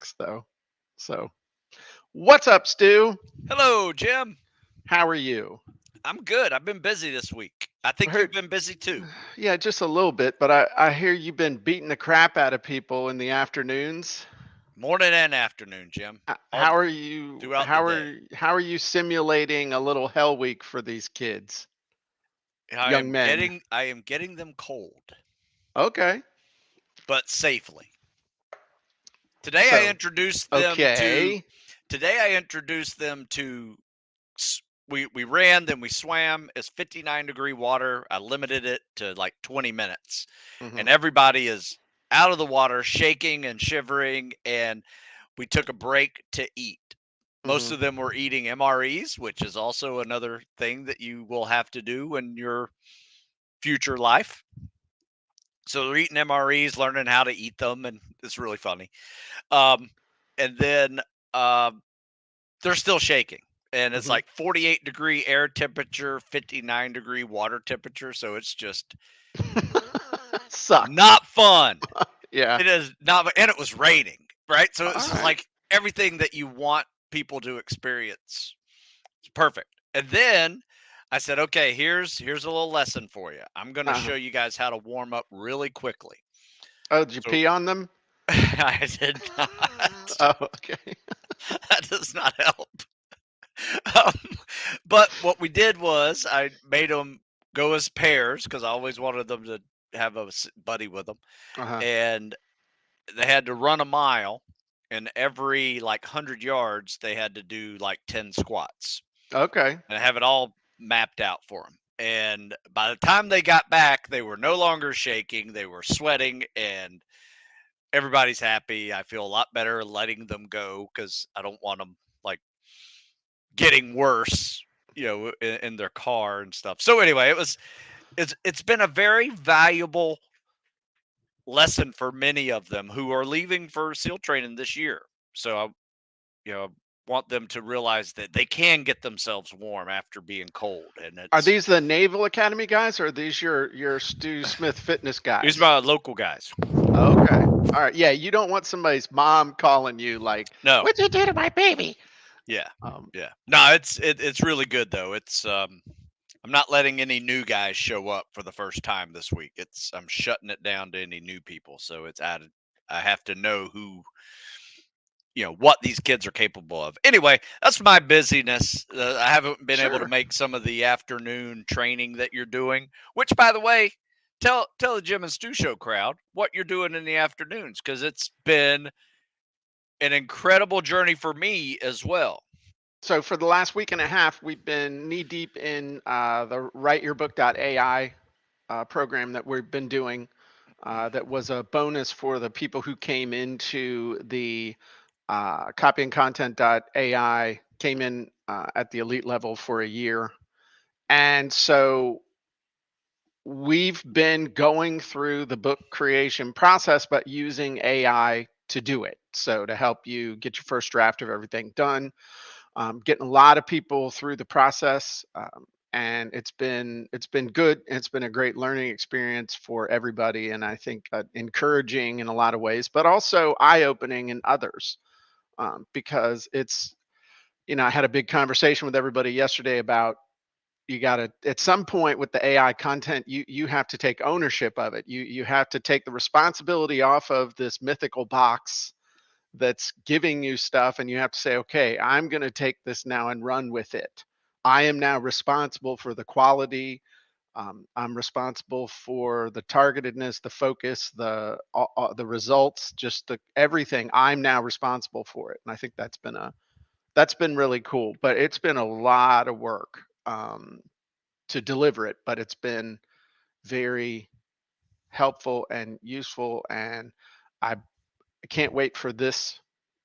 sucks though. So, what's up, Stu? Hello, Jim. How are you? I'm good. I've been busy this week. I think you've Heard, been busy too. yeah, just a little bit, but I hear you've been beating the crap out of people in the afternoons. Morning and afternoon, Jim. All How are you? throughout the day. How are you simulating a little hell week for these kids, young men? I am getting them cold, Okay, but safely. Today I so introduced them to okay. today I introduced them to we ran, then we swam. It's 59-degree water. I limited it to like 20 minutes. Hmm. And everybody is out of the water, shaking and shivering, and we took a break to eat. Most Hmm. of them were eating MREs, which is also another thing that you will have to do in your future life. So they're eating MREs, learning how to eat them, and it's really funny. Um, and then um, they're still shaking. And it's Hmm. like 48-degree air temperature, 59-degree water temperature. So it's just Sucks. not fun. Yeah. It is not, and it was raining, right? So All it's just right. like everything that you want people to experience. It's perfect. And then I said, okay, here's a little lesson for you. I'm going to Uh-huh. show you guys how to warm up really quickly. Oh, did you So pee on them? I did not. Oh, okay. That does not help. Um, but what we did was I made them go as pairs because I always wanted them to have a buddy with them, Uh-huh. and they had to run a mile, and every like 100 yards they had to do like 10 squats, Okay. and I have it all mapped out for them. And by the time they got back, they were no longer shaking, they were sweating, and everybody's happy. I feel a lot better letting them go because I don't want them like getting worse, in their car and stuff. So anyway, it's been a very valuable lesson for many of them who are leaving for SEAL training this year. So I, want them to realize that they can get themselves warm after being cold, and Are it's these the Naval Academy guys, or are these your Stu Smith fitness these guys? are my local guys. Okay. All right. Yeah, you don't want somebody's mom calling you like, No, "What'd you do to my baby?" yeah, Um, yeah. No, it's really good though. I'm not letting any new guys show up for the first time this week. I'm shutting it down to any new people. So it's added. I have to know who, what these kids are capable of. Anyway, that's my busyness. I haven't been able to sure. make some of the afternoon training that you're doing. Which, by the way, tell the Jim and Stu Show crowd what you're doing in the afternoons because it's been an incredible journey for me as well. So for the last week and a half, we've been knee deep in the WriteYourBook.ai program that we've been doing. That was a bonus for the people who came into the copyandcontent.ai, came in at the elite level for a year. And so we've been going through the book creation process, but using AI to do it. So to help you get your first draft of everything done, getting a lot of people through the process, and it's been good. It's been a great learning experience for everybody, and I think encouraging in a lot of ways, but also eye opening in others, because I had a big conversation with everybody yesterday about you got to at some point with the AI content, you have to take ownership of it. You have to take the responsibility off of this mythical box that's giving you stuff, and you have to say, okay, I'm going to take this now and run with it. I am now responsible for the quality. I'm responsible for the targetedness, the focus, the results, just everything. I'm now responsible for it, and I think that's been really cool. But it's been a lot of work to deliver it, but it's been very helpful and useful, and I can't wait for this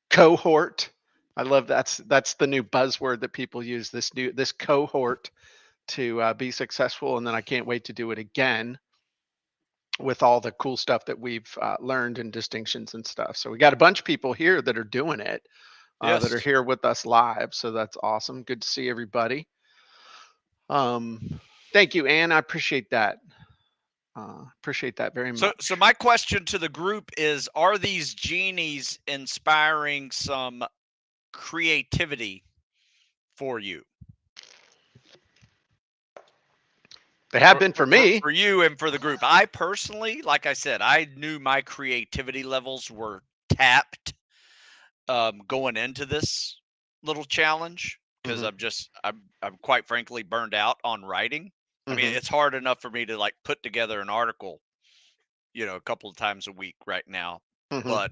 cohort. I love that's the new buzzword that people use. This cohort to be successful, and then I can't wait to do it again with all the cool stuff that we've learned and distinctions and stuff. So we got a bunch of people here that are doing it, that are Yes. here with us live. So that's awesome. Good to see everybody. Um, Thank you, Anne. I appreciate that. Appreciate that very So, much. so my question to the group is: are these genies inspiring some creativity for you? They have For, been for, for for, me. for you and for the group. I personally, like I said, I knew my creativity levels were tapped going into this little challenge because Hmm. I'm quite frankly burned out on writing. I mean, Hmm. it's hard enough for me to like put together an article, a couple of times a week right now, Hmm. but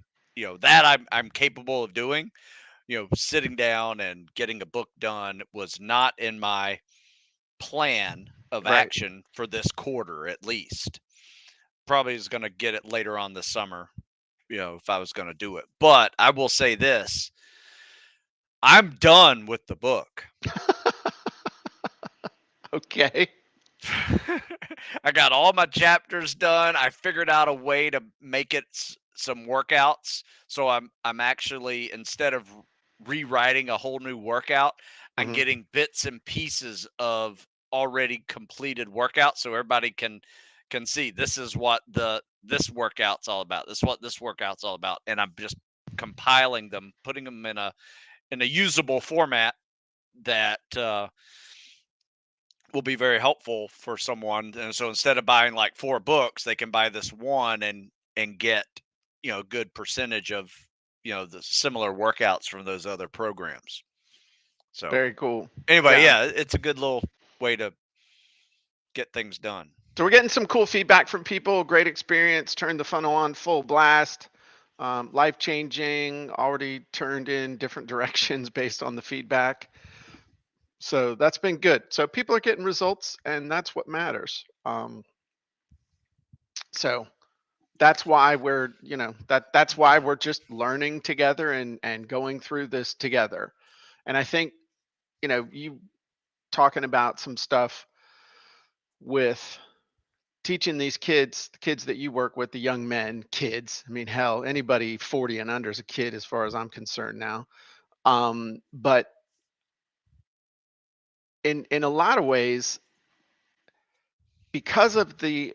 that I'm capable of doing. Sitting down and getting a book done was not in my plan of Right. action for this quarter at least. Probably is going to get it later on this summer, if I was going to do it. But I will say this: I'm done with the book. Okay. I got all my chapters done. I figured out a way to make it some workouts. So I'm actually, instead of rewriting a whole new workout, I'm Hmm. getting bits and pieces of already completed workouts so everybody can see this is what this workout's all about. This is what this workout's all about. And I'm just compiling them, putting them in a usable format that will be very helpful for someone. And so instead of buying like 4 books, they can buy this one and get a good percentage of the similar workouts from those other programs. So Very cool. anyway, Yeah. yeah, it's a good little way to get things done. So we're getting some cool feedback from people. Great experience. Turned the funnel on full blast. Life changing. Already turned in different directions based on the feedback. So that's been good. So people are getting results, and that's what matters. So that's why that's why we're just learning together and going through this together. And I think you talking about some stuff with teaching these kids, the kids that you work with, the young men, kids. I mean, hell, anybody 40 and under is a kid as far as I'm concerned now. But in a lot of ways, because of the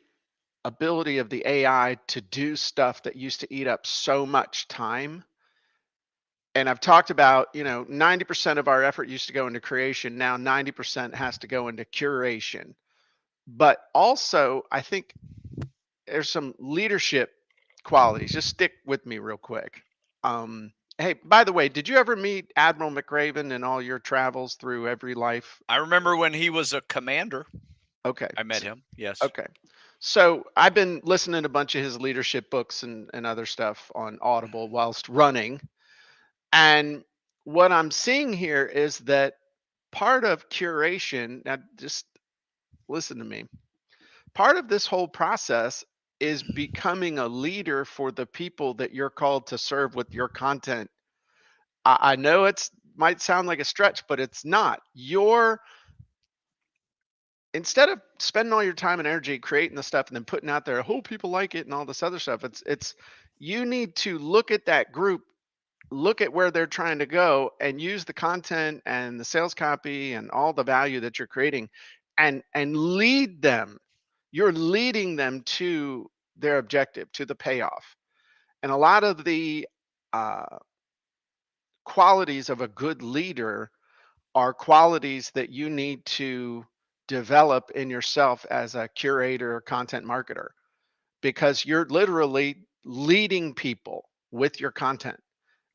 ability of the AI to do stuff that used to eat up so much time, and I've talked about, 90% of our effort used to go into creation. Now 90% has to go into curation. But also, I think there's some leadership qualities. Just stick with me real quick. Hey, by the way, did you ever meet Admiral McRaven in all your travels through every life? I remember when he was a commander. Okay. I met him. Yes. Okay. So I've been listening to a bunch of his leadership books and other stuff on Audible whilst running. And what I'm seeing here is that part of curation, now just listen to me, part of this whole process is becoming a leader for the people that you're called to serve with your content. I know it's might sound like a stretch, but it's not. You're instead of spending all your time and energy creating the stuff and then putting out there, I hope people like it and all this other stuff. It's you need to look at that group, look at where they're trying to go, and use the content and the sales copy and all the value that you're creating and lead them. You're leading them to their objective, to the payoff. And a lot of the uh, qualities of a good leader are qualities that you need to develop in yourself as a curator or content marketer, because you're literally leading people with your content.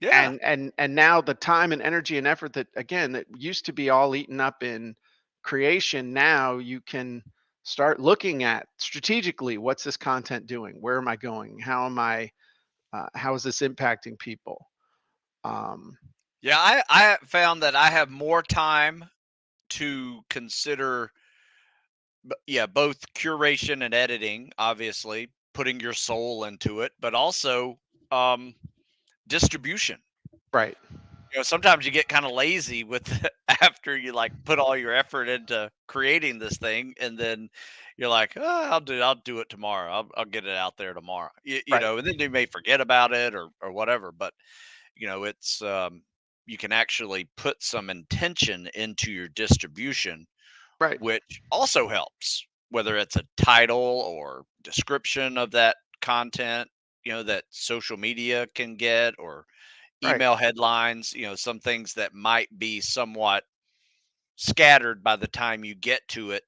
Yeah. And now the time and energy and effort that, again, that used to be all eaten up in creation, now you can start looking at strategically, what's this content doing, where am I going, how is this impacting people. um, Yeah. I found that I have more time to consider, yeah, both curation and editing, obviously, putting your soul into it, but also um, distribution. right. Sometimes you get kind of lazy with after you like put all your effort into creating this thing, and then you're like, oh, I'll do it tomorrow. I'll get it out there tomorrow. Right. And then you may forget about it or whatever. But it's you can actually put some intention into your distribution, Right. which also helps, whether it's a title or description of that content, that social media can get, or Right. email headlines, some things that might be somewhat scattered by the time you get to it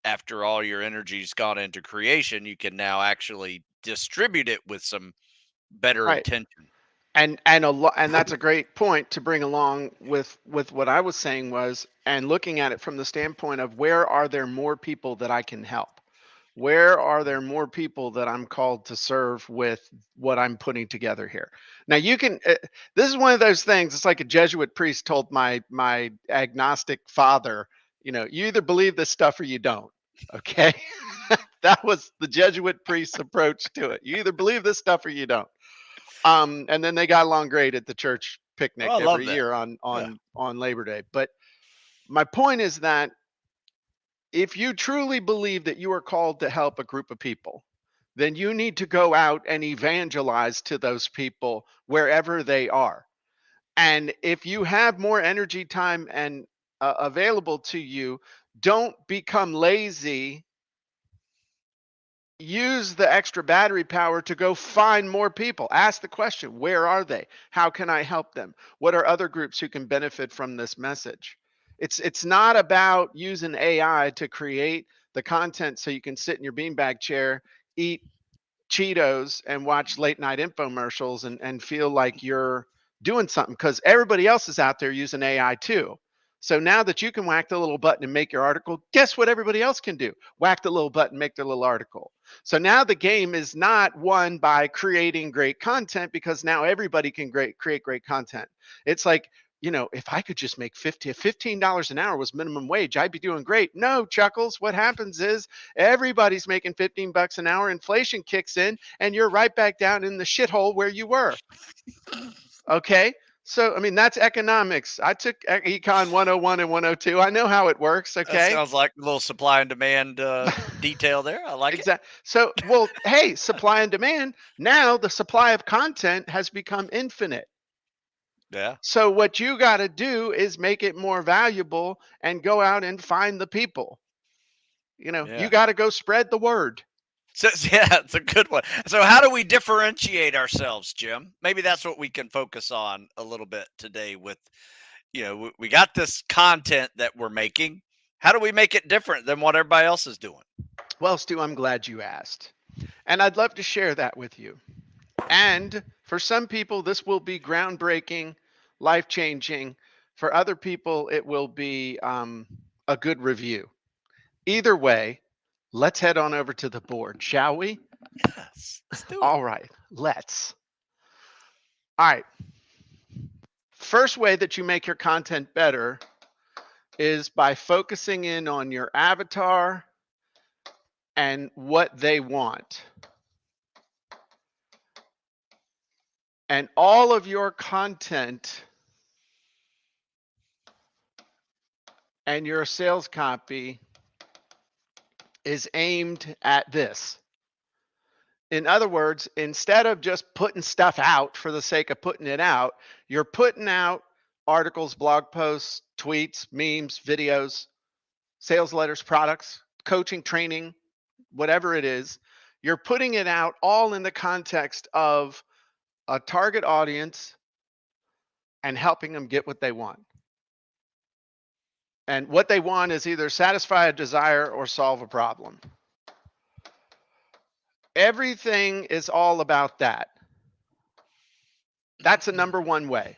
after all your energy's gone into creation. You can now actually distribute it with some better Right. intention. And that's a great point to bring along with what I was saying was, and looking at it from the standpoint of where are there more people that I can help? Where are there more people that I'm called to serve with what I'm putting together here? Now you can this is one of those things. It's like a Jesuit priest told my agnostic father, you either believe this stuff or you don't. Okay? That was the Jesuit priest's approach to it. You either believe this stuff or you don't. And then they got along great at the church Oh, picnic I love every that. year on Yeah. Labor Day. But my point is that if you truly believe that you are called to help a group of people, then you need to go out and evangelize to those people wherever they are. And if you have more energy, time, and available to you, don't become lazy. Use the extra battery power to go find more people. Ask the question, where are they? How can I help them? What are other groups who can benefit from this message? It's not about using AI to create the content so you can sit in your beanbag chair, eat Cheetos and watch late night infomercials and feel like you're doing something, because everybody else is out there using AI too. So now that you can whack the little button and make your article, guess what everybody else can do? Whack the little button, make their little article. So now the game is not won by creating great content, because now everybody can create great content. It's like, if I could just make $15 an hour was minimum wage, I'd be doing great. No, Chuckles. What happens is everybody's making 15 bucks an hour. Inflation kicks in and you're right back down in the shithole where you were. Okay. So, I mean, that's economics. I took Econ 101 and 102. I know how it works. That Okay. sounds like a little supply and demand detail there. I like it. Exactly. So, well, hey, supply and demand. Now the supply of content has become infinite. Yeah. So, what you got to do is make it more valuable and go out and find the people. You Yeah. got to go spread the word. So, yeah, it's a good one. So, how do we differentiate ourselves, Jim? Maybe that's what we can focus on a little bit today. With, we got this content that we're making. How do we make it different than what everybody else is doing? Well, Stu, I'm glad you asked. And I'd love to share that with you. And for some people, this will be groundbreaking, life changing. For other people, it will be a good review. Either way, let's head on over to the board, shall we? Yes, let's do it. All right, let's. All right. First way that you make your content better is by focusing in on your avatar and what they want. And all of your content and your sales copy is aimed at this. In other words, instead of just putting stuff out for the sake of putting it out, you're putting out articles, blog posts, tweets, memes, videos, sales letters, products, coaching, training, whatever it is. You're putting it out all in the context of a target audience and helping them get what they want. And what they want is either satisfy a desire or solve a problem. Everything is all about that. That's the number one way.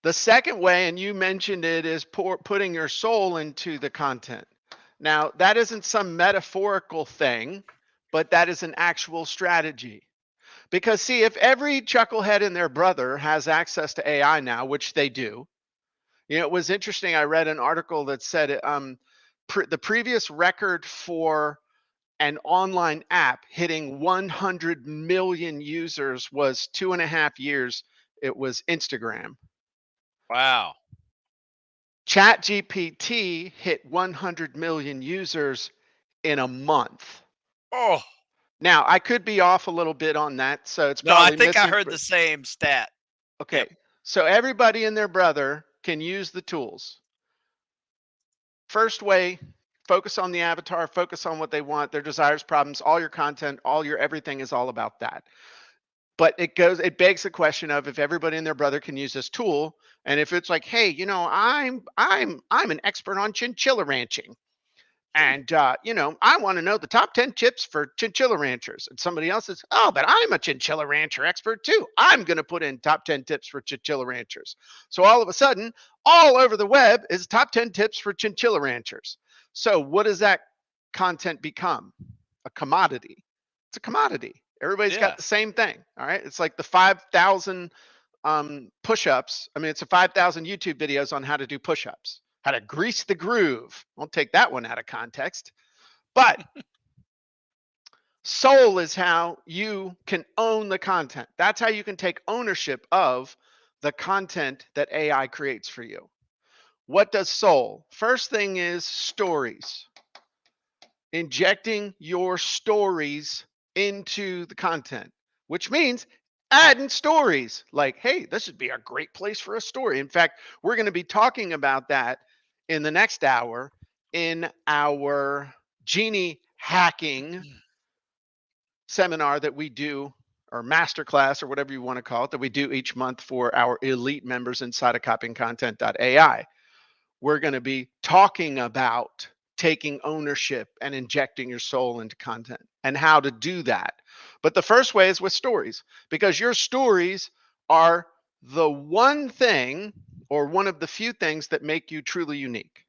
The second way, and you mentioned it, is putting your soul into the content. Now, that isn't some metaphorical thing, but that is an actual strategy. Because, see, if every chucklehead and their brother has access to AI now, which they do, it was interesting. I read an article that said the previous record for an online app hitting 100 million users was 2.5 years. It was Instagram. Wow. ChatGPT hit 100 million users in a month. Oh. Now, I could be off a little bit on that, so it's No, I probably think I missing. heard the same stat. Okay, Yep. so everybody and their brother can use the tools. First way, Focus on the avatar, focus on what they want, their desires, problems, all your content, all your everything is all about that. But it begs the question of if everybody and their brother can use this tool, and if it's like, hey, I'm an expert on chinchilla ranching. And I want to know the top 10 tips for chinchilla ranchers. And somebody else says, oh, but I'm a chinchilla rancher expert too. I'm going to put in top 10 tips for chinchilla ranchers. So all of a sudden, all over the web is top 10 tips for chinchilla ranchers. So what does that content become? A commodity. It's a commodity. Everybody's got the same thing. All right. It's like the 5,000 push-ups. I mean, it's a 5,000 YouTube videos on how to do push-ups, how to grease the groove. Won't take that one out of context. But soul is how you can own the content. That's how you can take ownership of the content that AI creates for you. What does soul? First thing is stories. Injecting your stories into the content, which means adding stories like, hey, this would be a great place for a story. In fact, we're going to be talking about that in the next hour in our Genie hacking seminar that we do, or masterclass, or whatever you want to call it, that we do each month for our elite members inside of copyingcontent.ai. We're going to be talking about taking ownership and injecting your soul into content and how to do that. But the first way is with stories, because your stories are the one thing, or one of the few things, that make you truly unique.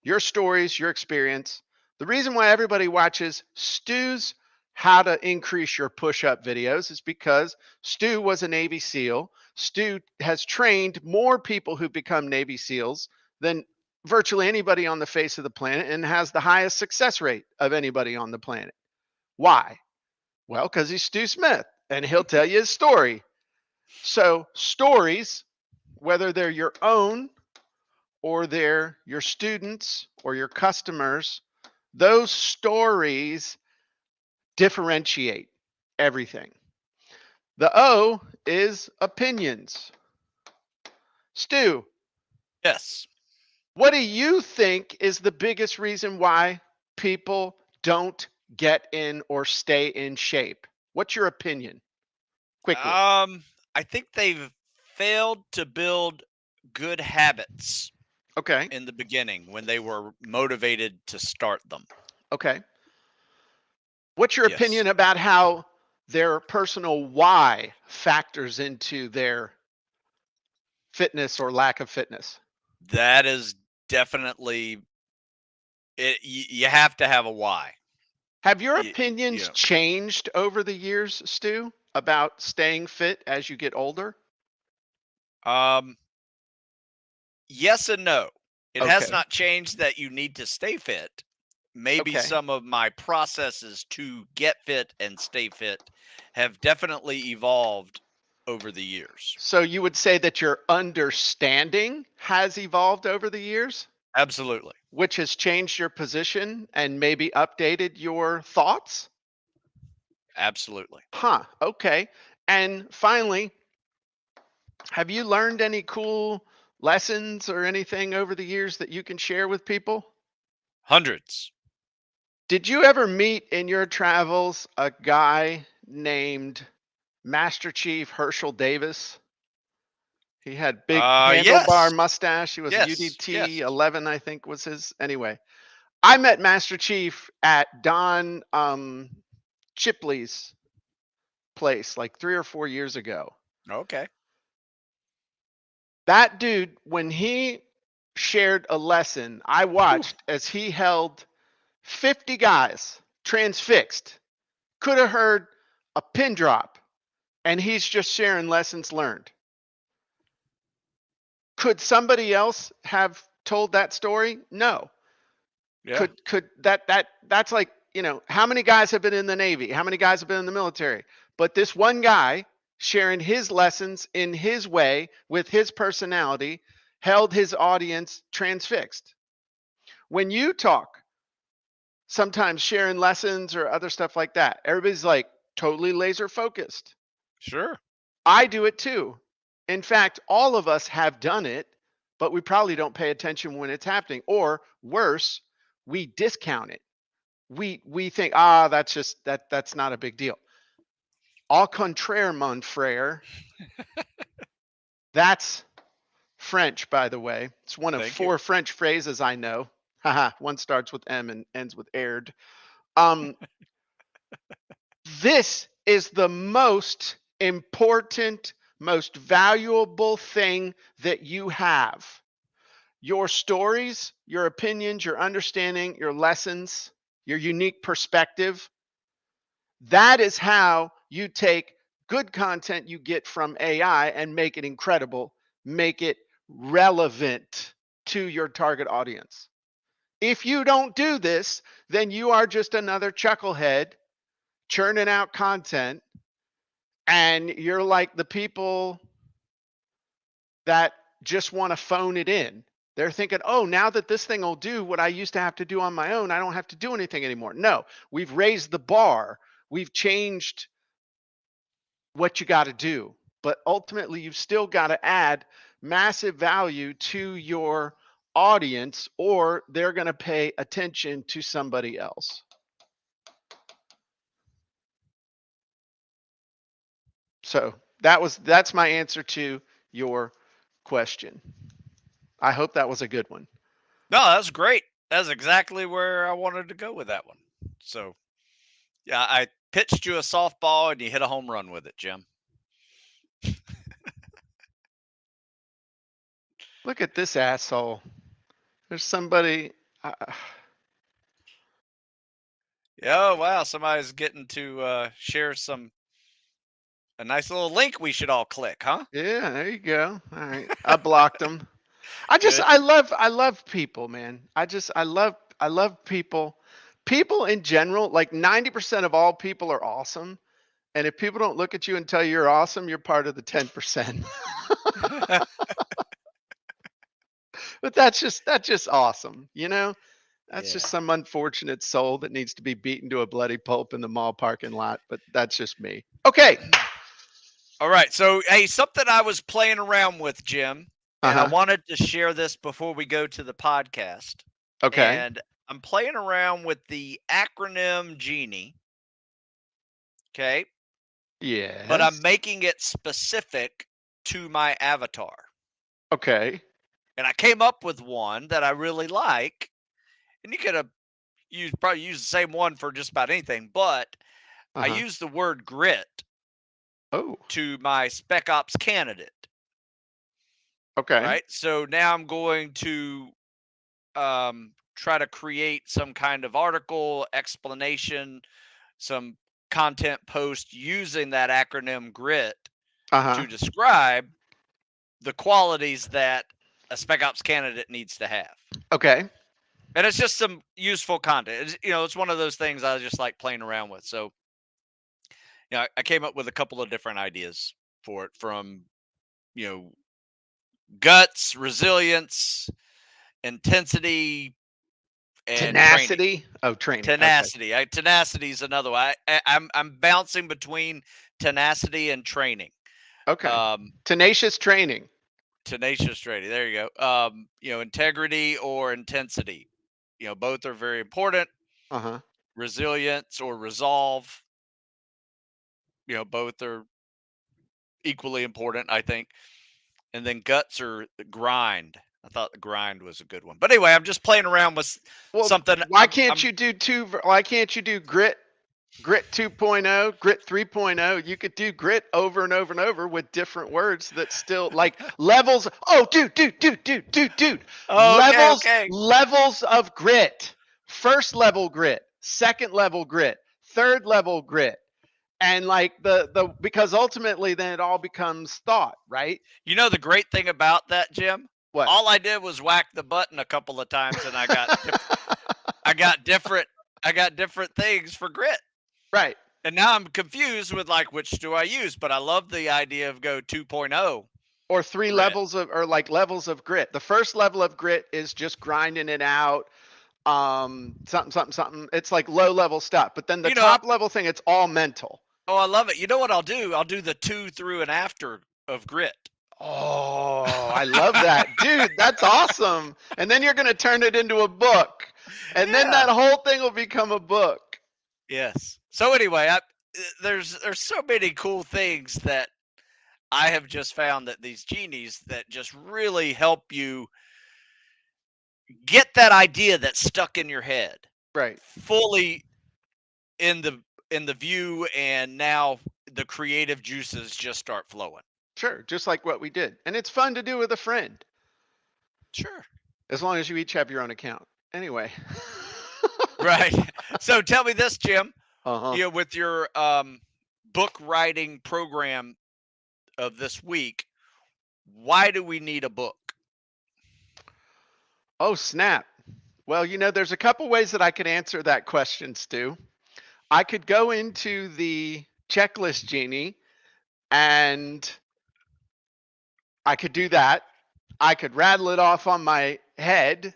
Your stories, your experience. The reason why everybody watches Stu's How to Increase Your Push-Up videos is because Stu was a Navy SEAL. Stu has trained more people who become Navy SEALs than virtually anybody on the face of the planet, and has the highest success rate of anybody on the planet. Why? Well, because he's Stu Smith, and he'll tell you his story. So stories, whether they're your own or they're your students or your customers, those stories differentiate everything. The O is opinions. Stu. Yes. What do you think is the biggest reason why people don't get in or stay in shape? What's your opinion? Quickly. I think they've failed to build good habits Okay. in the beginning when they were motivated to start them. Okay. What's your Yes. opinion about how their personal why factors into their fitness or lack of fitness? That is definitely it. You have to have a why. Have your Y- opinions you know, changed over the years, Stu, about staying fit as you get older? yes and no. It has Okay. not changed that you need to stay fit. Maybe Okay. some of my processes to get fit and stay fit have definitely evolved over the years. So you would say that your understanding has evolved over the years, Absolutely. which has changed your position and maybe updated your thoughts? Absolutely. Huh. Okay. And finally, have you learned any cool lessons or anything over the years that you can share with people? Hundreds. Did you ever meet in your travels a guy named Master Chief Herschel Davis? He had big handlebar Yes. mustache. He was a Yes. UDT Yes. 11, I think was his. Anyway, I met Master Chief at Don Chipley's place like 3 or 4 years ago. Okay. That dude, when he shared a lesson, I Whew. watched as he held 50 guys transfixed, could have heard a pin drop, and he's just sharing lessons learned. Could somebody else have told that story? No. Yeah. Could that's like, how many guys have been in the Navy? How many guys have been in the military? But this one guy sharing his lessons in his way with his personality held his audience transfixed. When you talk, sometimes sharing lessons or other stuff like that, everybody's like totally laser focused. Sure. I do it too. In fact, all of us have done it, but we probably don't pay attention when it's happening. Or worse, we discount it. We think, that's not a big deal. Au contraire, mon frère. That's French, by the way. It's one of Thank 4 you. French phrases I know. One starts with M and ends with aired. This is the most important, most valuable thing that you have. Your stories, your opinions, your understanding, your lessons, your unique perspective. That is how you take good content you get from AI and make it incredible, make it relevant to your target audience. If you don't do this, then you are just another chucklehead churning out content, and you're like the people that just want to phone it in. They're thinking, oh, now that this thing will do what I used to have to do on my own, I don't have to do anything anymore. No, we've raised the bar. We've changed what you got to do. But ultimately, you've still got to add massive value to your audience, or they're going to pay attention to somebody else. So that's my answer to your question. I hope that was a good one. No, that's great. That's exactly where I wanted to go with that one. So, yeah, I pitched you a softball and you hit a home run with it, Jim. Look at this asshole. There's somebody. Oh, wow. Somebody's getting to share a nice little link we should all click, huh? Yeah, there you go. All right. I blocked them. Good. I love people, man. I love people. People in general, like 90% of all people are awesome. And if people don't look at you and tell you you're awesome, you're part of the 10%. But that's just awesome, you know? That's just some unfortunate soul that needs to be beaten to a bloody pulp in the mall parking lot, but that's just me. Okay. All right. So, hey, something I was playing around with, Jim, and I wanted to share this before we go to the podcast. Okay. And I'm playing around with the acronym Genie. Okay. Yes. But I'm making it specific to my avatar. Okay. And I came up with one that I really like. And you could have probably used the same one for just about anything, but I used the word grit to my Spec Ops candidate. Okay. Right. So now I'm going to try to create some kind of article, explanation, some content post using that acronym GRIT to describe the qualities that a Spec Ops candidate needs to have. Okay. And it's just some useful content. It's one of those things I just like playing around with. So, I came up with a couple of different ideas for it, from, guts, resilience, intensity, and tenacity. training. Training. Tenacity. Okay. Tenacity is another one. I'm bouncing between tenacity and training. Okay. Tenacious training. Tenacious training. There you go. Integrity or intensity. Both are very important. Resilience or resolve. Both are equally important, I think. And then guts or grind. I thought the grind was a good one. But anyway, I'm just playing around with something. Why can't you do grit 2.0, grit 3.0? You could do grit over and over and over with different words that still like levels. Oh, dude. Oh, levels of grit. First level grit, second level grit, third level grit. And like because ultimately then it all becomes thought, right? The great thing about that, Jim? What? All I did was whack the button a couple of times and I got different things for grit. Right. And now I'm confused with which do I use? But I love the idea of go 2.0. Or 3 levels of, or like levels of grit. The first level of grit is just grinding it out. Something. It's like low level stuff. But then the top level thing, it's all mental. Oh, I love it. You know what I'll do? I'll do the 2 through and after of grit. Oh, I love that. Dude, that's awesome. And then you're going to turn it into a book. And then Yeah. that whole thing will become a book. Yes. So anyway, there's so many cool things that I have just found that these genies that just really help you get that idea that's stuck in your head Right. fully in the view, and now the creative juices just start flowing. Sure. Just like what we did. And it's fun to do with a friend, Sure. as long as you each have your own account. Anyway. Right. So tell me this, Jim. Uh-huh. With your book writing program of this week, why do we need a book? Oh, snap. Well, there's a couple ways that I could answer that question, Stu. I could go into the checklist genie and I could do that. I could rattle it off on my head.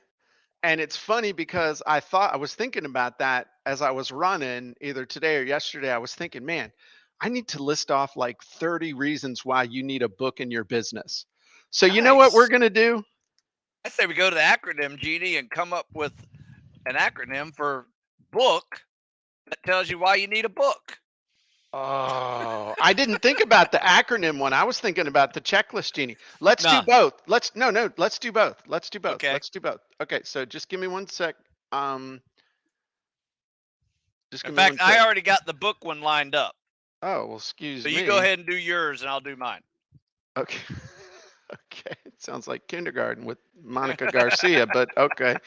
And it's funny because I was thinking about that as I was running either today or yesterday. I was thinking, man, I need to list off like 30 reasons why you need a book in your business. So, you know what we're Nice. going to do? I say we go to the acronym genie and come up with an acronym for book that tells you why you need a book. Oh, I didn't think about the acronym one. I was thinking about the checklist genie. Let's do Nah. both. No, let's do both. Let's do both. Okay. Let's do both. Okay, so just give me one sec. Just In give me one fact, I sec. already got the book one lined up. Oh, well, excuse So you go me. ahead and do yours and I'll do mine. Okay. Okay. It sounds like kindergarten with Monica Garcia, but okay.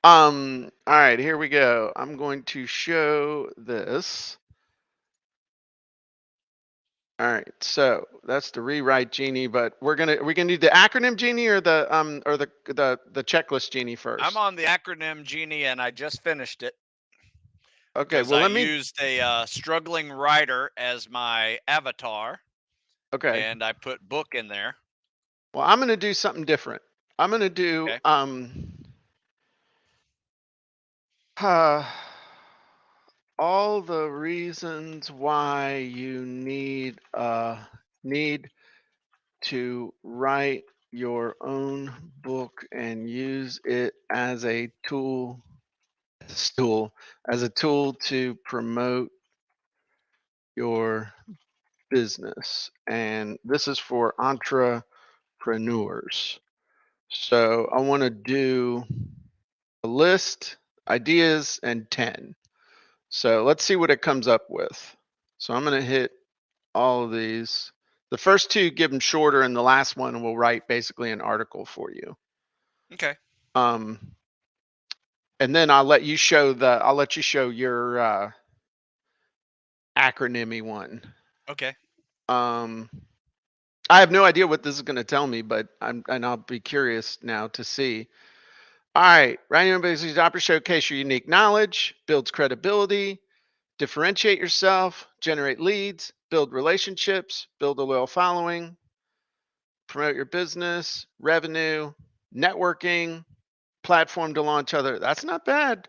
All right, here we go. I'm going to show this. All right, so that's the rewrite genie, but are we gonna do the acronym genie or the checklist genie I'm first? on the acronym genie and I just finished it Okay, because well I let me. used a struggling writer as my avatar Okay, and I put book in there. well I'm gonna do something different. I'm gonna do Okay. uh, all the reasons why you need to write your own book and use it as a tool to promote your business. And this is for entrepreneurs. So I want to do a list, ideas, and 10. So let's see what it comes up with. So I'm going to hit all of these. The first two give them shorter, and the last one will write basically an article for you. Okay. Um, and then I'll let you show your acronymy one. Okay. Um, I have no idea what this is going to tell me, but I'll be curious now to see. All right, writing your business opera showcase your unique knowledge, builds credibility, differentiate yourself, generate leads, build relationships, build a loyal following, promote your business, revenue, networking, platform to launch other. That's not bad.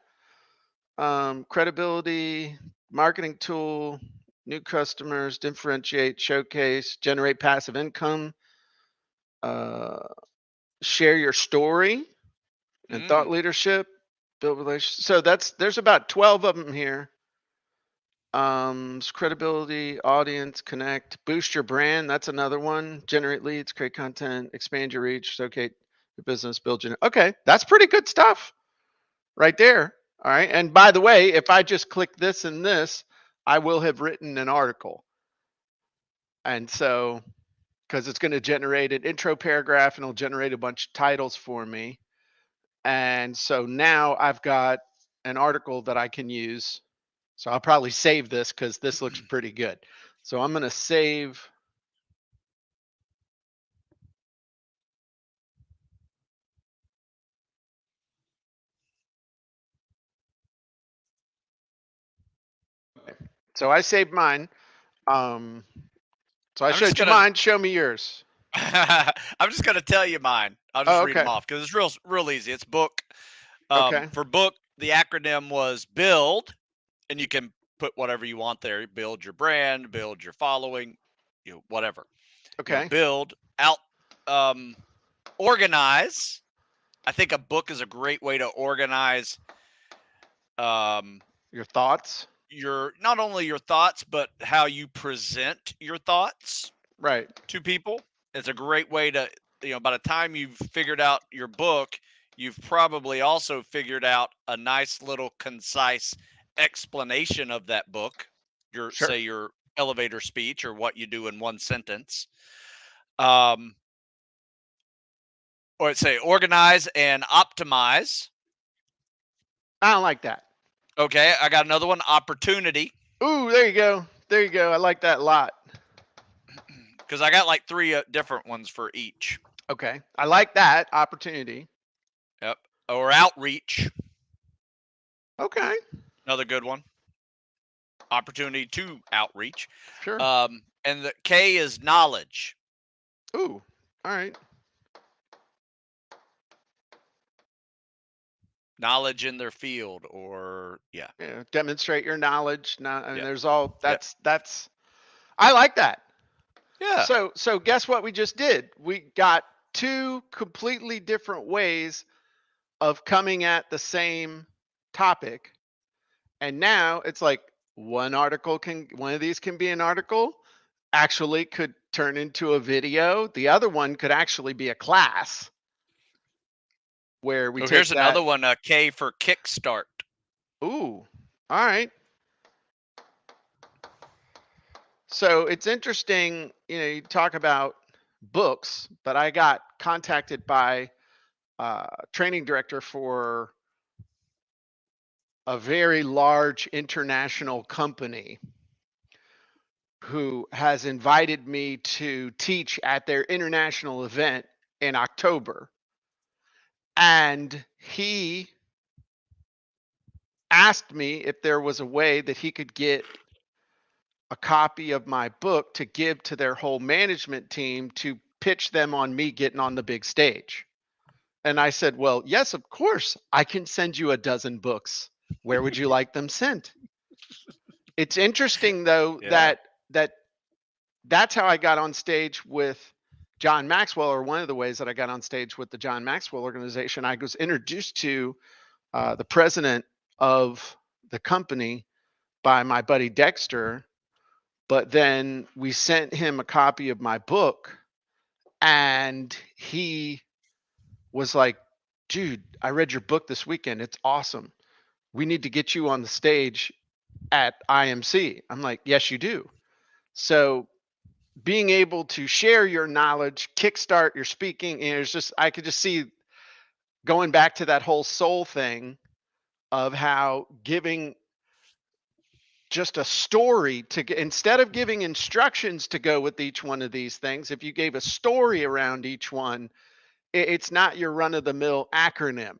Credibility, marketing tool, new customers, differentiate, showcase, generate passive income, uh, share your story and thought Mm. leadership, build relationships. So there's about 12 of them here. Credibility, audience, connect, boost your brand. That's another one. Generate leads, create content, expand your reach, showcase your business, build your. Okay, that's pretty good stuff right there. All right. And by the way, if I just click this and this, I will have written an article. And so, because it's going to generate an intro paragraph and it'll generate a bunch of titles for me. And so now I've got an article that I can use. So I'll probably save this because this looks pretty good. So I'm going to save. So I saved mine. Um, so I I'm just showed you gonna mine. Show me yours. I'm just gonna tell you mine. I'll just Oh, read them okay. off because it's real easy. It's book. Okay. For book, the acronym was build, and you can put whatever you want there. Build your brand, build your following, whatever. Okay. Build out, organize. I think a book is a great way to organize Your thoughts. not only your thoughts, but how you present your thoughts Right. to people. It's a great way to, by the time you've figured out your book, you've probably also figured out a nice little concise explanation of that book, Sure. your elevator speech or what you do in one sentence. Or say organize and optimize. I don't like that. Okay, I got another one, opportunity. Ooh, there you go. There you go. I like that a lot. Because I got like 3 different ones for each. Okay. I like that, opportunity. Yep. Or outreach. Okay. Another good one. Opportunity to outreach. Sure. And the K is knowledge. Ooh. All right. Knowledge in their field, or Yeah. Demonstrate your knowledge. Not, I mean, Yep. there's all that's I like that. Yeah. So guess what we just did? We got 2 completely different ways of coming at the same topic. And now it's like one of these can be an article, actually could turn into a video. The other one could actually be a class where we take here's that. another one, K for kickstart. Ooh. All right. So it's interesting, you talk about books, but I got contacted by a training director for a very large international company who has invited me to teach at their international event in October. And he asked me if there was a way that he could get a copy of my book to give to their whole management team to pitch them on me getting on the big stage. And I said, well, yes, of course, I can send you a dozen books. Where would you like them sent? It's interesting though that's how I got on stage with John Maxwell, or one of the ways that I got on stage with the John Maxwell organization. I was introduced to the president of the company by my buddy Dexter, but then we sent him a copy of my book, and he was like, dude, I read your book this weekend. It's awesome. We need to get you on the stage at IMC. I'm like, yes, you do. So being able to share your knowledge, kickstart your speaking, and it's just, I could just see going back to that whole soul thing of how giving just a story instead of giving instructions to go with each one of these things, if you gave a story around each one, it's not your run-of-the-mill acronym.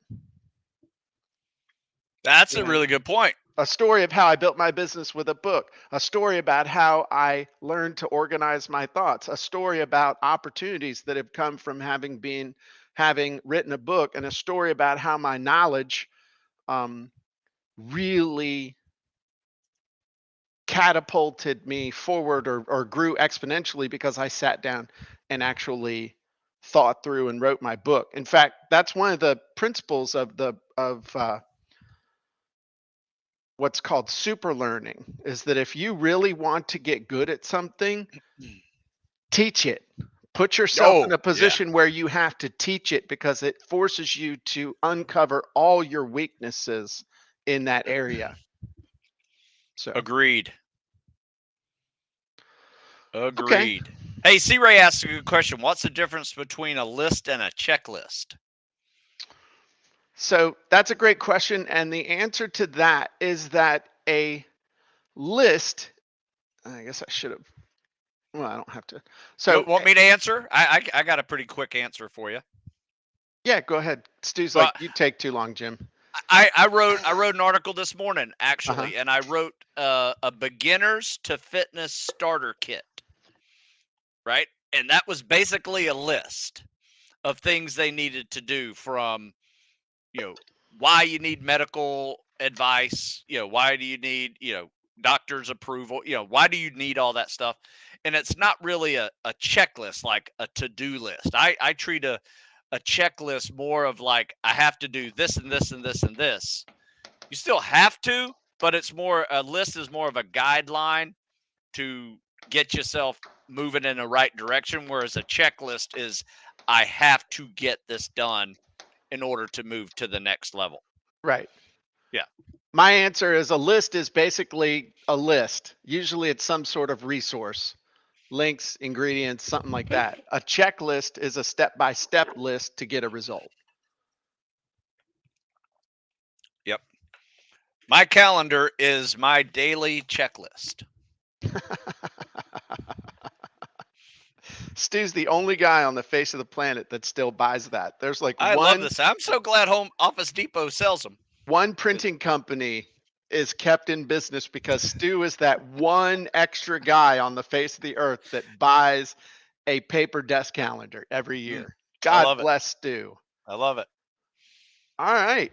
That's a really good point. A story of how I built my business with a book, a story about how I learned to organize my thoughts, a story about opportunities that have come from having written a book, and a story about how my knowledge really catapulted me forward or grew exponentially because I sat down and actually thought through and wrote my book. In fact, that's one of the principles of what's called super learning, is that if you really want to get good at something, teach it. Put yourself in a position where you have to teach it, because it forces you to uncover all your weaknesses in that area. So agreed. Okay. Hey, C-Ray asked a good question. What's the difference between a list and a checklist? So that's a great question. And the answer to that is that a list, I guess I should have, well, I don't have to. So you want me to answer? I got a pretty quick answer for you. Yeah, go ahead. Stu's like, you take too long, Jim. I wrote an article this morning, actually, and I wrote a beginners to fitness starter kit, right? And that was basically a list of things they needed to do, from, why you need medical advice, why do you need, doctor's approval, why do you need all that stuff? And it's not really a checklist, like a to-do list. I treat a checklist more of like, I have to do this and this and this and this. You still have to, but it's more, a list is more of a guideline to get yourself moving in the right direction, whereas a checklist is, I have to get this done in order to move to the next level. Right. Yeah. My answer is a list is basically a list. Usually it's some sort of resource, links, ingredients, something like that. A checklist is a step-by-step list to get a result. Yep. My calendar is my daily checklist. Stu's the only guy on the face of the planet that still buys that. There's like I love this. I'm so glad Home Office Depot sells them. one printing company is kept in business because Stu is that one extra guy on the face of the earth that buys a paper desk calendar every year. God bless Stu. I love it. All right.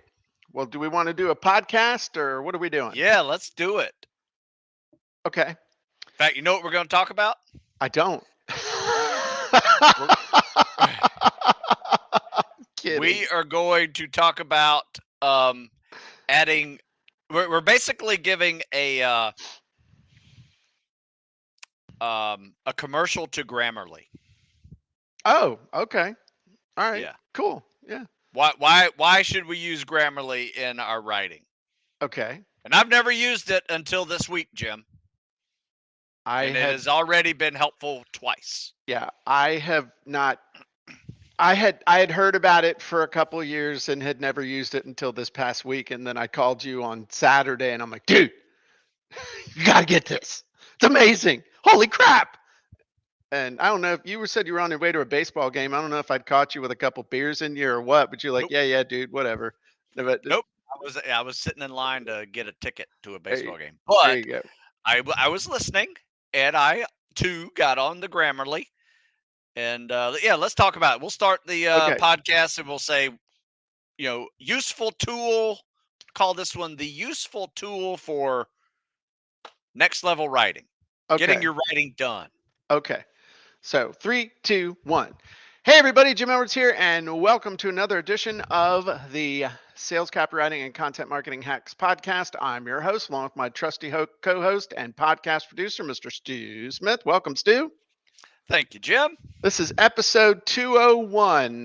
Well, do we want to do a podcast or what are we doing? Yeah, let's do it. Okay. In fact, you know what we're going to talk about? I don't. Kidding. We are going to talk about adding. We're basically giving a commercial to Grammarly. Oh, okay. All right. Yeah. Cool. Yeah. Why should we use Grammarly in our writing? Okay. And I've never used it until this week, Jim. It has already been helpful twice. Yeah, I have not. I had heard about it for a couple of years and had never used it until this past week. And then I called you on Saturday and I'm like, dude, you got to get this. It's amazing. Holy crap. And I don't know if you said you were on your way to a baseball game. I don't know if I'd caught you with a couple beers in you or what, but you're like, Nope. yeah, dude, whatever. But, nope. I was sitting in line to get a ticket to a baseball game. But there you go. I was listening, and I too got on the Grammarly. And yeah, let's talk about it. We'll start the podcast and we'll say, useful tool. Call this one the useful tool for next level writing. Okay. Getting your writing done. Okay. So 3, 2, 1. Hey everybody, Jim Edwards here, and welcome to another edition of the Sales Copywriting and Content Marketing Hacks podcast. I'm your host, along with my trusty co-host and podcast producer, Mr. Stu Smith. Welcome, Stu. Thank you, Jim. This is episode 201.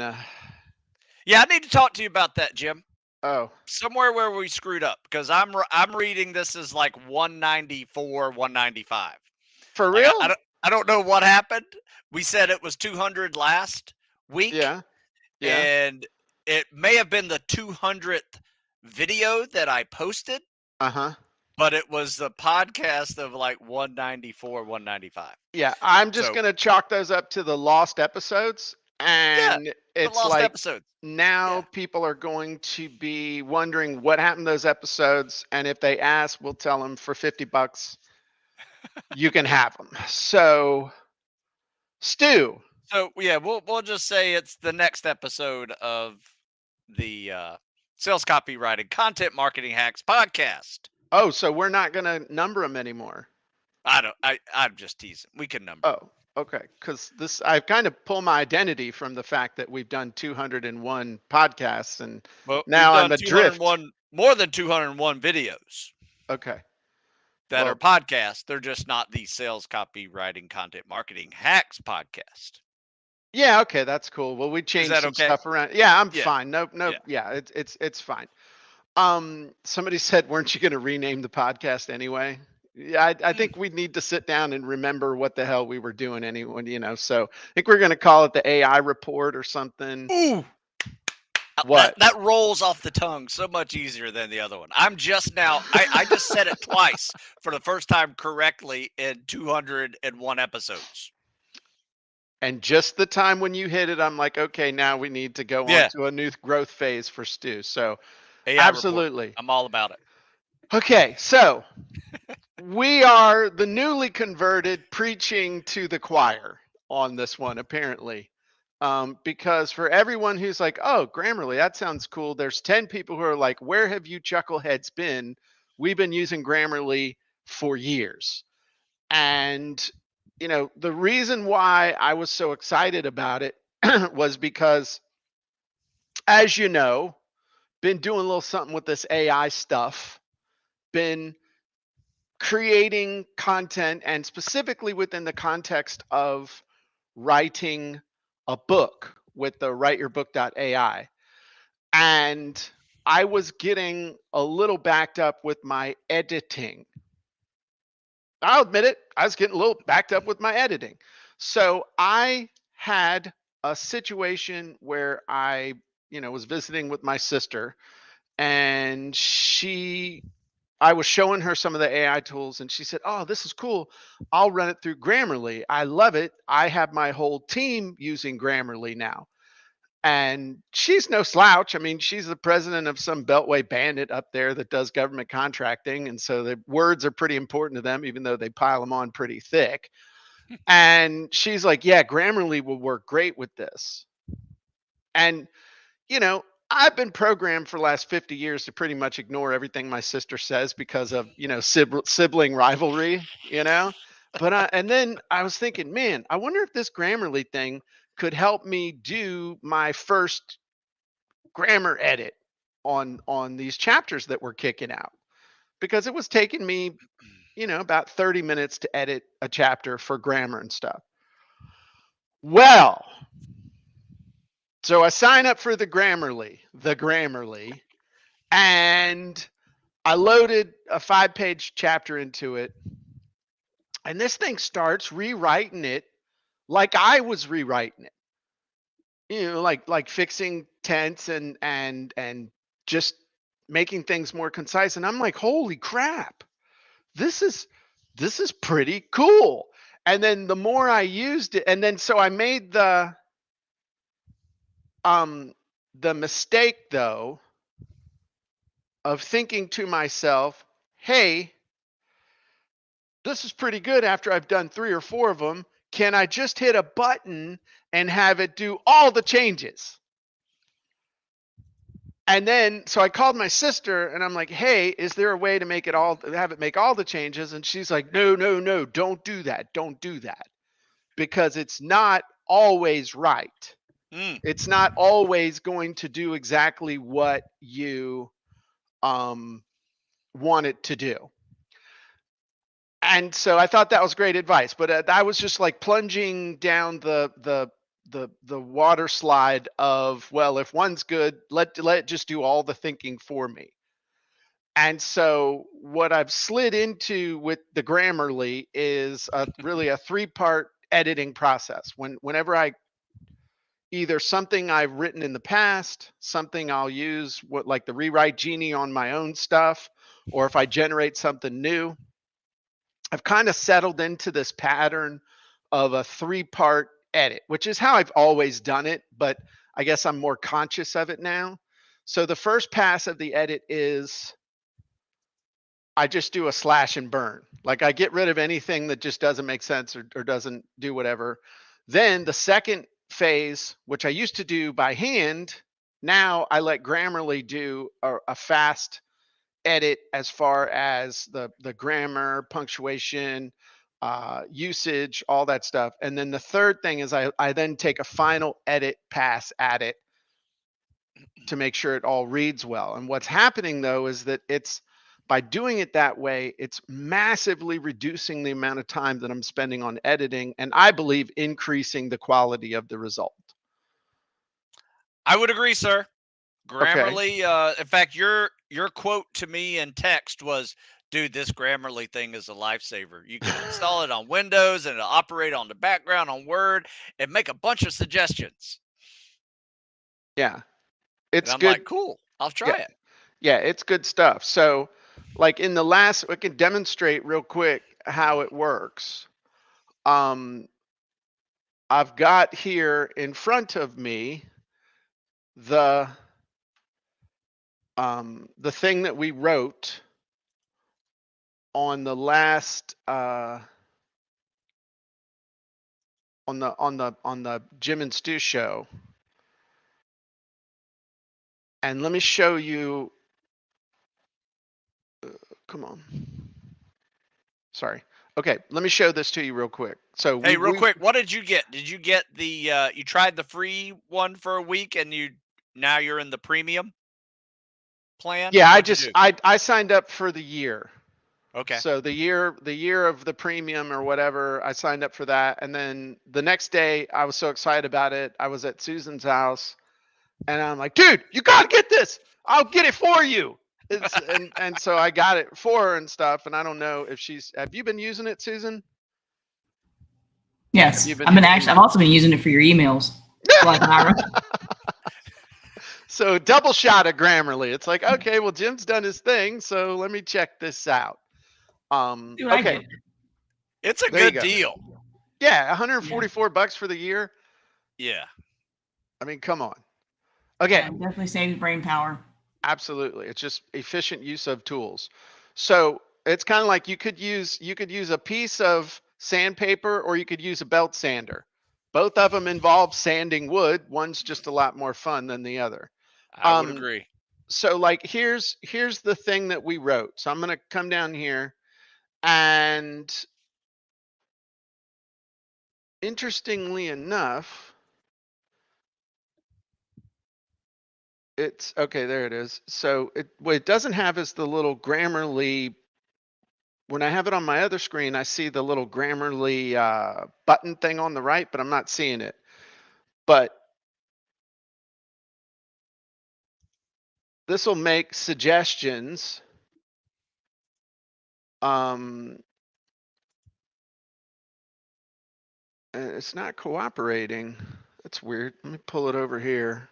Yeah, I need to talk to you about that, Jim. Oh. Somewhere where we screwed up, because I'm reading this as like 194, 195. For real? I don't know what happened. We said it was 200 last week. Yeah. And it may have been the 200th video that I posted. Uh-huh. But it was the podcast of like 194, 195. Yeah, I'm just going to chalk those up to the lost episodes. And it's lost like episodes. Now people are going to be wondering what happened to those episodes. And if they ask, we'll tell them for $50, you can have them. So, Stu. So, yeah, we'll just say it's the next episode of the Sales Copywriting Content Marketing Hacks podcast. Oh, so we're not going to number them anymore. I'm just teasing. We can number. Oh, okay. Because I've kind of pulled my identity from the fact that we've done 201 podcasts, and now I'm adrift. More than 201 videos. Okay. That are podcasts. They're just not the Sales Copywriting Content Marketing Hacks podcast. Yeah. Okay. That's cool. Well, we changed some stuff around. Yeah, I'm fine. Nope. Yeah, it's fine. Somebody said, weren't you going to rename the podcast anyway? Yeah, I think we need to sit down and remember what the hell we were doing anyway, so I think we're going to call it the AI report or something. Ooh. What? That rolls off the tongue so much easier than the other one. I'm just now, I just said it twice for the first time correctly in 201 episodes. And just the time when you hit it, I'm like, okay, now we need to go on to a new growth phase for Stu. So AI absolutely. Report. I'm all about it. Okay, so we are the newly converted preaching to the choir on this one, apparently. Because for everyone who's like, oh, Grammarly, that sounds cool. There's 10 people who are like, where have you chuckleheads been? We've been using Grammarly for years. And, the reason why I was so excited about it was because, as you know, been doing a little something with this AI stuff, been creating content, and specifically within the context of writing a book with the writeyourbook.ai. And I was getting a little backed up with my editing. I'll admit it, I was getting a little backed up with my editing. So I had a situation where I, was visiting with my sister, and I was showing her some of the AI tools, and she said, "Oh, this is cool. I'll run it through Grammarly. I love it. I have my whole team using Grammarly now." And she's no slouch. I mean, she's the president of some Beltway bandit up there that does government contracting. And so the words are pretty important to them, even though they pile them on pretty thick. And she's like, "Yeah, Grammarly will work great with this." And, I've been programmed for the last 50 years to pretty much ignore everything my sister says because of, sibling rivalry, and then I was thinking, man, I wonder if this Grammarly thing could help me do my first grammar edit on these chapters that we're kicking out, because it was taking me, about 30 minutes to edit a chapter for grammar and stuff. Well, so I sign up for the Grammarly, and I loaded a 5-page chapter into it, and this thing starts rewriting it like I was rewriting it. Like fixing tense and just making things more concise. And I'm like, holy crap, this is pretty cool. And then the more I used it, and then so I made the mistake though of thinking to myself, hey, this is pretty good after I've done 3 or 4 of them. Can I just hit a button and have it do all the changes? And then, so I called my sister and I'm like, hey, is there a way to have it make all the changes? And she's like, no, don't do that. Don't do that. Because it's not always right. It's not always going to do exactly what you want it to do. And so I thought that was great advice, but I was just like plunging down the water slide of, well, if one's good, let it just do all the thinking for me. And so what I've slid into with the Grammarly is really a 3-part editing process. Whenever I either something I've written in the past, something I'll use like the Rewrite Genie on my own stuff, or if I generate something new, I've kind of settled into this pattern of a 3-part edit, which is how I've always done it, but I guess I'm more conscious of it now. So the first pass of the edit is I just do a slash and burn. Like I get rid of anything that just doesn't make sense or doesn't do whatever. Then the second phase, which I used to do by hand, now I let Grammarly do a fast edit as far as the grammar, punctuation, usage, all that stuff. And then the third thing is I then take a final edit pass at it to make sure it all reads well. And what's happening though is that by doing it that way, it's massively reducing the amount of time that I'm spending on editing, and I believe increasing the quality of the result. I would agree, sir. Grammarly, Okay. in fact, your quote to me in text was, dude, this Grammarly thing is a lifesaver. You can install it on Windows and it'll operate on the background on Word and make a bunch of suggestions. Yeah. It's and I'm good. like, cool, I'll try Yeah. it. Yeah, it's good stuff. So like in the last, I can demonstrate real quick how it works. I've got here in front of me the thing that we wrote on the last on the Jim and Stu show. And let me show you. Come on. Sorry. Okay, let me show this to you real quick. So hey, real quick, what did you get? Did you get the you tried the free one for a week and now you're in the premium? plan? Yeah, What'd you do? I signed up for the year. Okay. So the year of the premium or whatever, I signed up for that. And then the next day I was so excited about it. I was at Susan's house and I'm like, dude, you gotta get this. I'll get it for you. And so I got it for her and stuff. And I don't know if have you been using it, Susan? Yes, you been I've also been using it for your emails, like Ira. So double shot of Grammarly. It's like, okay, well, Jim's done his thing, so let me check this out. See what I Okay, get. It's a there you good go. deal. Yeah, 144 bucks for the year. Yeah. I mean, come on. Okay, Yeah, it definitely saves brain power. absolutely. It's just efficient use of tools. So it's kind of like you could use a piece of sandpaper or you could use a belt sander. Both of them involve sanding wood. One's just a lot more fun than the other. I would agree. So like here's the thing that we wrote. So I'm going to come down here and interestingly enough, it's okay, there it is. So what it doesn't have is the little Grammarly. When I have it on my other screen, I see the little Grammarly button thing on the right, but I'm not seeing it. But this will make suggestions. It's not cooperating. That's weird. Let me pull it over here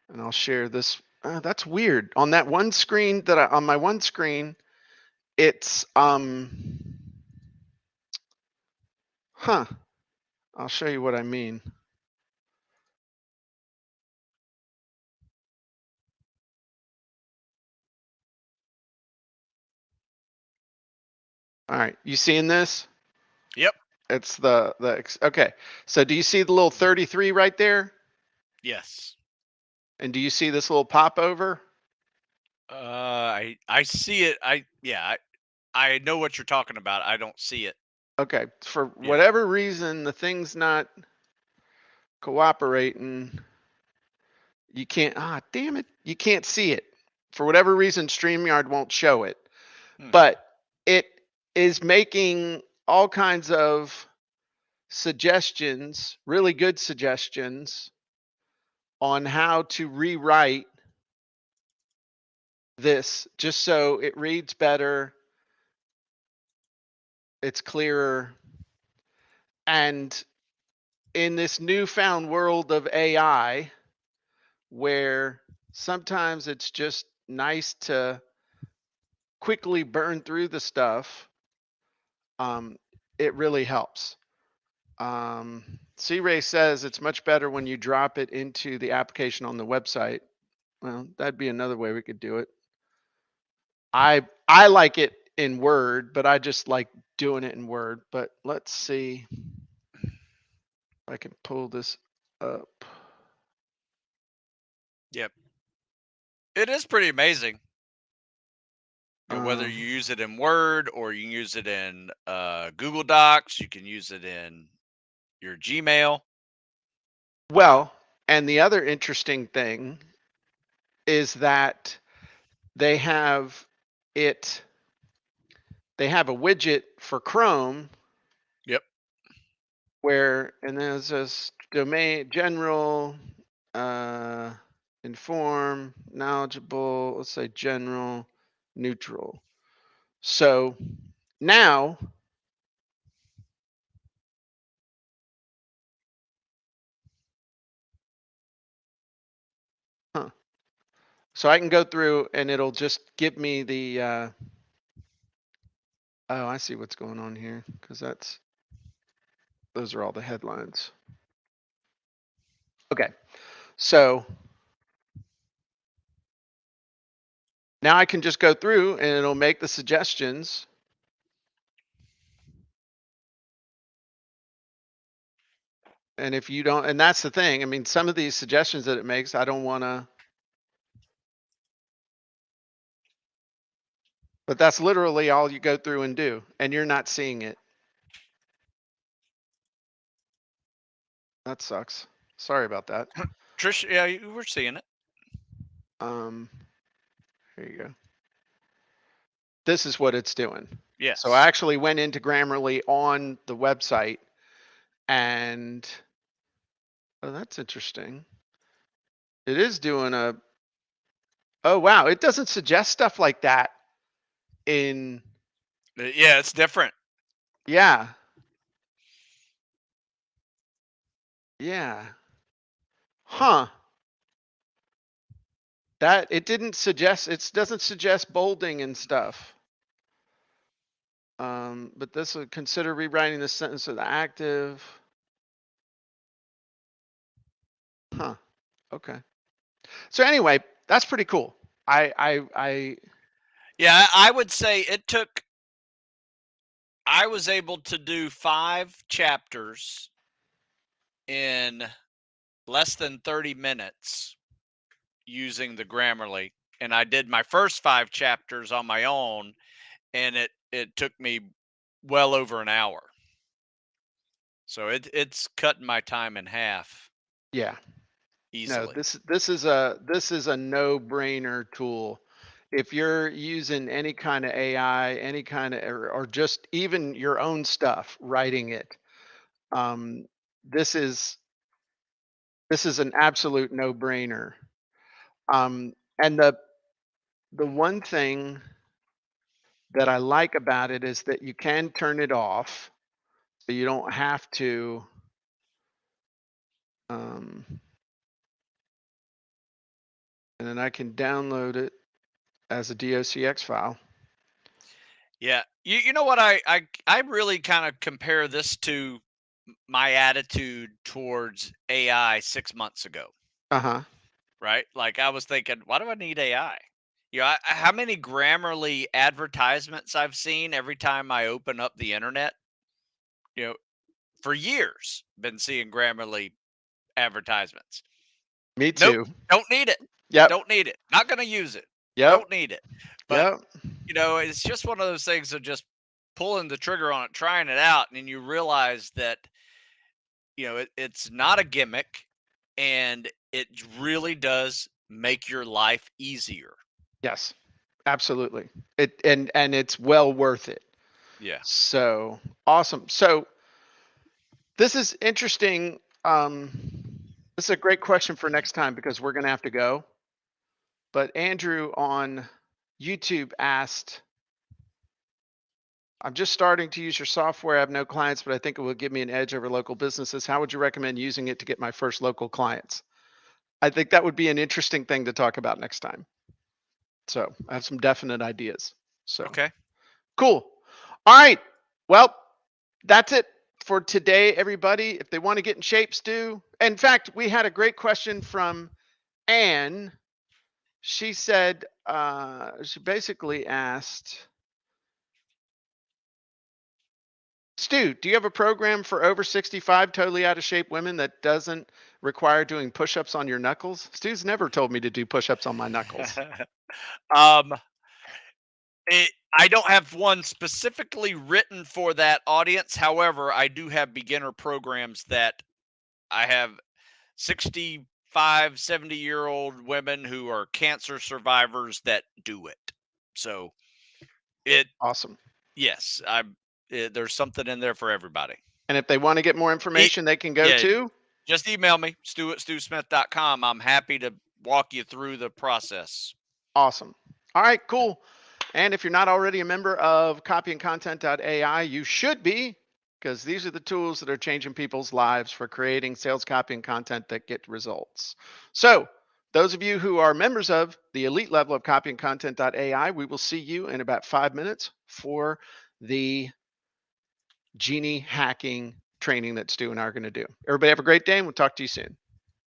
and I'll share this. That's weird. On that one screen on my one screen, it's huh. I'll show you what I mean. All right, you seeing this? Yep. It's okay. So do you see the little 33 right there? Yes. And do you see this little popover? I see it. I know what you're talking about. I don't see it. Okay, for Yeah. whatever reason, the thing's not cooperating. You can't, damn it. You can't see it. For whatever reason, StreamYard won't show it. But it is making all kinds of suggestions, really good suggestions on how to rewrite this just so it reads better, it's clearer. And in this newfound world of AI, where sometimes it's just nice to quickly burn through the stuff, it really helps. C-Ray says it's much better when you drop it into the application on the website. Well, that'd be another way we could do it. I like it in Word, but I just like doing it in Word. But let's see if I can pull this up. Yep. It is pretty amazing. Whether Um, you use it in Word or you can use it in Google Docs, you can use it in your Gmail. Well, and the other interesting thing is that they have it. They have a widget for Chrome. Yep. Where and there's this domain general, inform, knowledgeable. Let's say general, neutral. So now so I can go through and it'll just give me the oh, I see what's going on here because those are all the headlines. Okay, so now I can just go through and it'll make the suggestions. And if you don't, and that's the thing, I mean, some of these suggestions that it makes, I don't want to. But that's literally all you go through and do, and you're not seeing it. That sucks. Sorry about that. Trish, yeah, you were seeing it. There you go. This is what it's doing. Yes. So I actually went into Grammarly on the website and, oh, that's interesting. It is doing oh, wow. It doesn't suggest stuff like that in, Yeah, it's different. yeah. Yeah. Huh. That it didn't suggest, it doesn't suggest bolding and stuff. But this would consider rewriting the sentence with active. Huh. Okay. So anyway, that's pretty cool. Yeah, I would say I was able to do 5 chapters in less than 30 minutes using the Grammarly, and I did my first 5 chapters on my own, and it took me well over an hour. So it's cutting my time in half. Yeah. Easily. No, this is a no-brainer tool. If you're using any kind of AI, any kind of, or just even your own stuff, writing it, this is an absolute no-brainer. And the one thing that I like about it is that you can turn it off, so you don't have to. And then I can download it as a docx file. Yeah, you know what I really kind of compare this to my attitude towards AI 6 months ago. Right? Like I was thinking, why do I need AI? You know, how many Grammarly advertisements I've seen every time I open up the internet? You know, for years been seeing Grammarly advertisements. Me too. Nope, don't need it. Yep. Don't need it. Not going to use it. Yep. Don't need it. But Yep. you know, it's just one of those things of just pulling the trigger on it, trying it out, and then you realize that you know it's not a gimmick, and it really does make your life easier. Yes, absolutely. It and it's well worth it. Yeah. So awesome. So this is interesting. This is a great question for next time because we're going to have to go. But Andrew on YouTube asked, I'm just starting to use your software. I have no clients, but I think it will give me an edge over local businesses. How would you recommend using it to get my first local clients? I think that would be an interesting thing to talk about next time. So I have some definite ideas. So okay, cool. All right. Well, that's it for today, everybody. If they want to get in shape, Stu. In fact, we had a great question from Anne. She said, she basically asked, Stu, do you have a program for over 65 totally out of shape women that doesn't require doing push-ups on your knuckles? Stu's never told me to do push-ups on my knuckles. I don't have one specifically written for that audience. However, I do have beginner programs that I have 65, 70-year-old women who are cancer survivors that do it. So awesome. Yes, there's something in there for everybody. And if they want to get more information, they can go to? Just email me, stu@stusmith.com. I'm happy to walk you through the process. Awesome. All right, cool. And if you're not already a member of copyandcontent.ai, you should be, because these are the tools that are changing people's lives for creating sales copy and content that get results. So those of you who are members of the elite level of copyandcontent.ai, we will see you in about 5 minutes for the Genie hacking training that Stu and I are going to do. Everybody have a great day, and we'll talk to you soon.